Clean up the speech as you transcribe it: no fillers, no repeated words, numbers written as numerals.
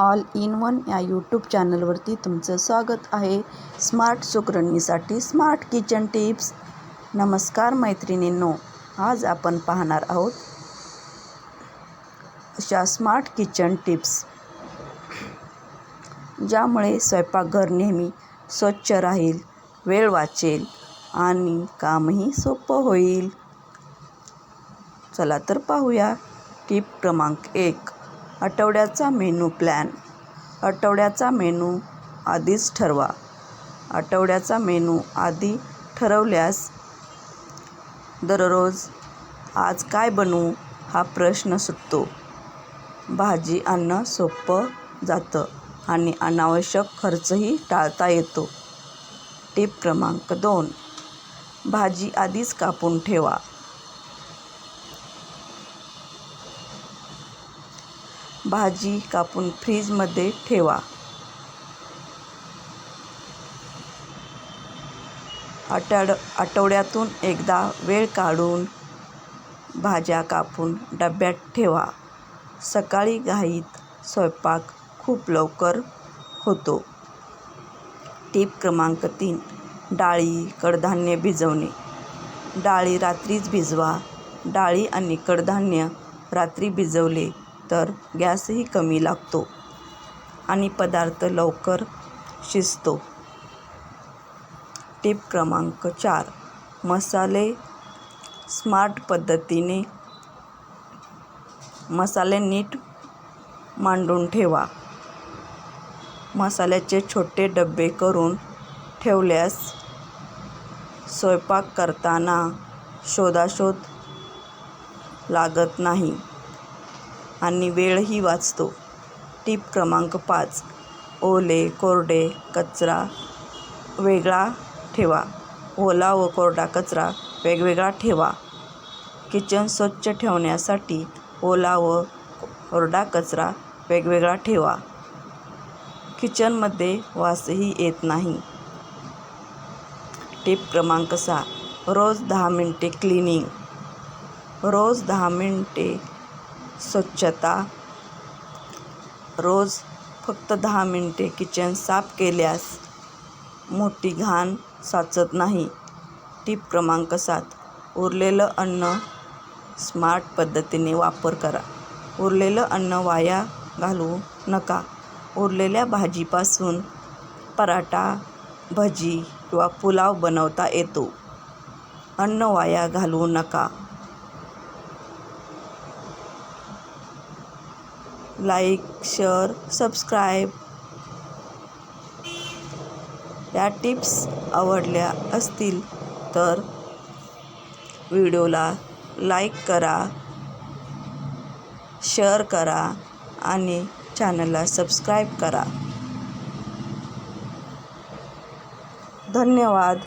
All in one या YouTube चॅनलवरती तुमचं स्वागत आहे. स्मार्ट सुगरणीसाठी स्मार्ट किचन टिप्स. नमस्कार मैत्रिणींनो, आज आपण पाहणार आहोत अशा स्मार्ट किचन टिप्स ज्यामुळे स्वयंपाकघर नेहमी स्वच्छ राहील, वेळ वाचेल आणि कामही सोपं होईल. चला तर पाहूया. टिप क्रमांक 1. आठवड्याचा मेनू प्लॅन. आठवड्याचा मेनू आधीच ठरवा. आठवड्याचा मेनू आधी ठरवल्यास दररोज आज काय बनवू हा प्रश्न सुटतो. भाजी आणणं सोपं जातं आणि अनावश्यक खर्चही टाळता येतो. टिप क्रमांक 2. भाजी आधीच कापून ठेवा. भाजी कापून फ्रीजमध्ये ठेवा. आठवड्यातून एकदा वेळ काढून भाज्या कापून डब्यात ठेवा. सकाळी घाईत स्वयंपाक खूप लवकर होतो. टिप क्रमांक 3. डाळी, कडधान्य भिजवणे. डाळी रात्रीच भिजवा. डाळी आणि कडधान्य रात्री भिजवले तर गॅसही कमी लागतो आणि पदार्थ लवकर शिजतो. टिप क्रमांक 4. मसाले स्मार्ट पद्धतीने. मसाले नीट मांडून ठेवा. मसाल्याचे छोटे डबे करून ठेवल्यास स्वयंपाक करताना शोधाशोध लागत नाही आणि वेळही वाचतो. टिप क्रमांक 5. ओले, कोरडे कचरा वेगळा ठेवा. ओला व कोरडा कचरा वेगवेगळा ठेवा. किचन स्वच्छ ठेवण्यासाठी ओला व कोरडा कचरा वेगवेगळा ठेवा. किचनमध्ये वासही येत नाही. टिप क्रमांक 6. रोज 10 मिनिटे क्लिनिंग. रोज 10 मिनिटे स्वच्छता. रोज फक्त 10 मिनिटे किचन साफ केल्यास मोठी घाण साचत नाही. टिप क्रमांक 7. उरलेलं अन्न स्मार्ट पद्धतीने वापर करा. उरलेलं अन्न वाया घालवू नका. उरलेल्या भाजीपासून पराठा, भजी किंवा पुलाव बनवता येतो. अन्न वाया घालवू नका. Like, share, subscribe. या टिप्स आवडल्या असतील तर व्हिडिओला लाईक करा, शेअर करा आणि चॅनलला सबस्क्राईब करा. धन्यवाद.